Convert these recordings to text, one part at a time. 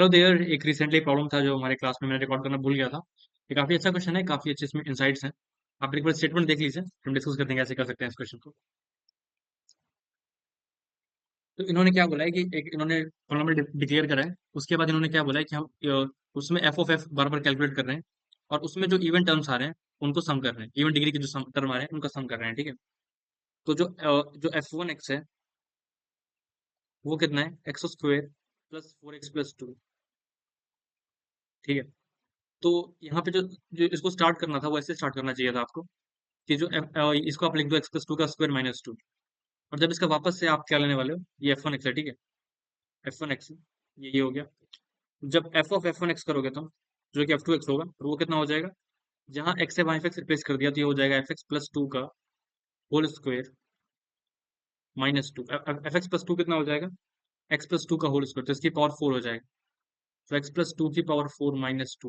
Hello there, एक recently problem था जो हमारे क्लास में मैंने रिकॉर्ड करना भूल गया था। ये काफी अच्छा क्वेश्चन है, काफी अच्छे इसमें इंसाइट्स हैं। आप एक बार स्टेटमेंट देख लीजिए, हम डिस्कस करते हैं कैसे कर सकते हैं इस क्वेश्चन को। तो इन्होंने क्या बोला है कि एक इन्होंने पॉलिनोमियल डिक्लेयर करा है। उसके बाद इन्होंने क्या बोला है कि हम उसमें F of F bar bar calculate कर रहे हैं, और उसमें जो इवन टर्म्स आ रहे हैं उनको सम कर रहे हैं। इवन डिग्री के जो टर्म आ रहे हैं उनका सम कर रहे हैं, ठीक है। तो जो एफ वन एक्स है वो कितना है, x square plus four x plus to, ठीक है। तो यहाँ पे जो जो इसको स्टार्ट करना था वो ऐसे स्टार्ट करना चाहिए था आपको कि इसको आप लिख दो एक्स प्लस टू का स्क्वायर माइनस टू। और जब इसका वापस से आप क्या लेने वाले हो, ये एफ वन एक्स है, ठीक है। एफ वन एक्स ये हो गया। जब F of F one x करोगे तुम, जो कि एफ टू एक्स होगा, और वो कितना हो जाएगा, जहाँ एक्स से वहाँ एफ एक्स रिप्लेस कर दिया तो ये हो जाएगा एफ एक्स प्लस टू का whole square minus two. F X plus two कितना हो जाएगा, एक्स प्लस टू का होल स्क्वायर, तो इसकी पावर फोर हो जाएगा। तो एक्स प्लस टू की पावर फोर माइनस टू,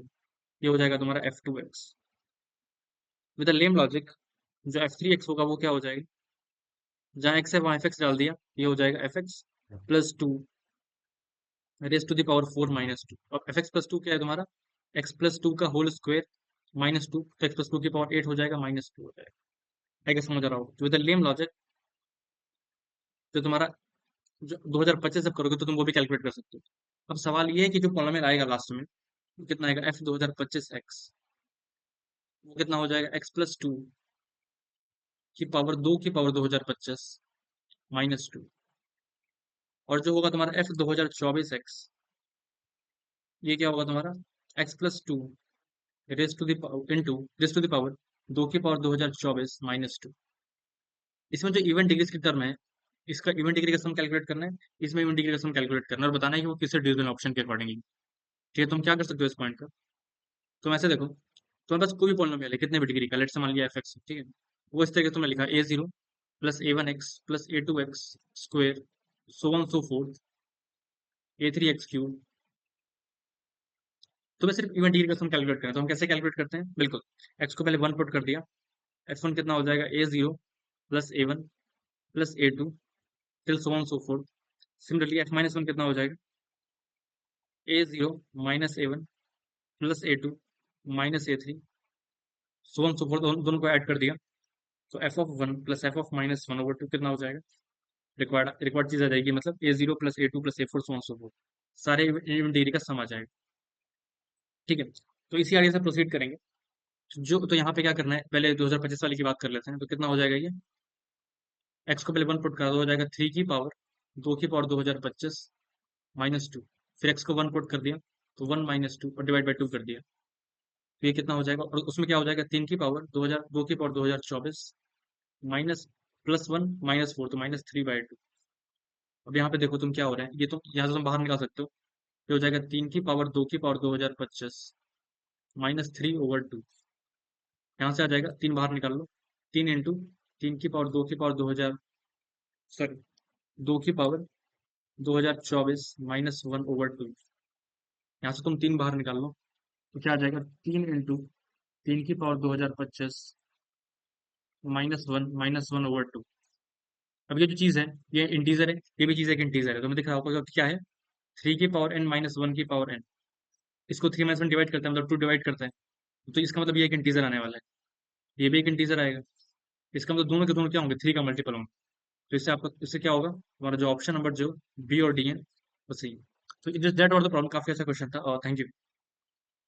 ये हो जाएगा तुम्हारा F two X. With the lame logic, जो एफ थ्री एक्स होगा वो क्या हो जाएगा, जहाँ एक्स है वहाँ एफ एक्स डाल दिया, ये हो जाएगा F X plus two raise to the power four minus two. और एफ एक्स प्लस टू क्या है तुम्हारा, एक्स प्लस टू का होल स्क्वायर माइनस टू, तो एक्स प्लस टू की पावर एट हो जाएगा, माइनस टू हो जाएगा। है क्या, समझ रहा हो। तो विद द लेम लॉजिक, जो तुम्हारा जो 2025 जब करोगे तो तुम वो भी कैलकुलेट कर सकते हो। अब सवाल ये है कि जो पॉलिनोमियल आएगा लास्ट में वो कितना आएगा, एफ 2025 एक्स, वो कितना हो जाएगा, एक्स प्लस टू की पावर दो की पावर 2025 माइनस टू। और जो होगा तुम्हारा एफ 2024 एक्स, ये क्या होगा तुम्हारा, X plus two raise to the power into raise to the power दो की पावर 2024 माइनस टू। इसमें जो इवेंट डिग्रीज की टर्म है, इसका इवेंट डिग्री का सम कैलकुलेट करना है, इसमें इवेंट डिग्री का सम कैलकुलेट करना है, और बताना है कि वो किससे डिविजन ऑप्शन के अकॉर्डिंगली। ठीक है, तुम क्या कर सकते हो इस पॉइंट का, तुम ऐसे देखो, तुम्हारे पास कोई भी पॉलिनोमियल है कितने भी डिग्री का, लेट से मान लिया एफ एक्स, ठीक है। वो इस तरीके से तुमने लिखा a zero plus a one x plus a two x square so on so forth a three x cube. तुम्हें सिर्फ इवेंट डिग्री का सम कैलकुलेट करना है, तो हम कैसे कैलकुलेट करते हैं, बिल्कुल। एक्स को पहले वन पुट कर दिया, एफ वन कितना हो जाएगा, a zero plus a one plus a two till so on so forth. Similarly f minus one कितना हो जाएगा, a zero minus a one plus a two minus a three so on so forth, दोनों को add कर दिया, तो f of one plus f of minus one over two कितना हो जाएगा, रिक्वायर्ड रिक्वायर्ड चीज आ जाएगी, मतलब a zero plus a two plus A four so on so forth, सारे इवेंट डिग्री का सम आ जाएगा, ठीक है। तो इसी आगे से प्रोसीड करेंगे। तो यहाँ पे क्या करना है, पहले 2025 वाले की बात कर लेते हैं। तो कितना हो जाएगा ये, एक्स को पहले वन पुट करा दो, हो जाएगा थ्री की पावर दो की पावर 2025 माइनस टू। फिर एक्स को वन पुट कर दिया, तो वन माइनस टू और डिवाइड बाई टू कर दिया, तो ये कितना हो जाएगा, और उसमें क्या हो जाएगा, तीन की पावर दो हजार दो की power 2024 minus plus one minus four, तो माइनस थ्री बाई टू। अब यहाँ पे देखो तुम क्या हो रहा है, ये तुम यहाँ से तुम बाहर निकाल सकते हो। ये हो जाएगा तीन की पावर दो की power 2025 minus three over two. यहाँ से आ जाएगा, तीन बाहर निकाल लो, तीन इंटू तीन की पावर दो की पावर 2000, सॉरी, दो की power 2024 minus one over two. यहाँ से तुम तीन बाहर निकाल लो, तो क्या आ जाएगा, तीन इंटू तीन की power 2025 minus one over two. अब ये जो चीज है, ये इंटीजर है, ये भी चीज एक इंटीजर है, तो मैं दिख रहा होगा कि क्या है, थ्री की पावर एन माइनस वन की पावर एन। इसको थ्री माइनस वन डिवाइड करते हैं, मतलब टू डिवाइड करते हैं, तो इसका मतलब ये एक इंटीजर आने वाला है, ये भी एक इंटीजर आएगा। इसका मतलब दोनों के दोनों क्या होंगे, थ्री का मल्टीपल होंगे। तो इससे आपका, इससे क्या होगा, हमारा जो ऑप्शन नंबर जो बी और डी है वो सही है। तो दैट वाज द प्रॉब्लम, काफी अच्छा क्वेश्चन था, और थैंक यू।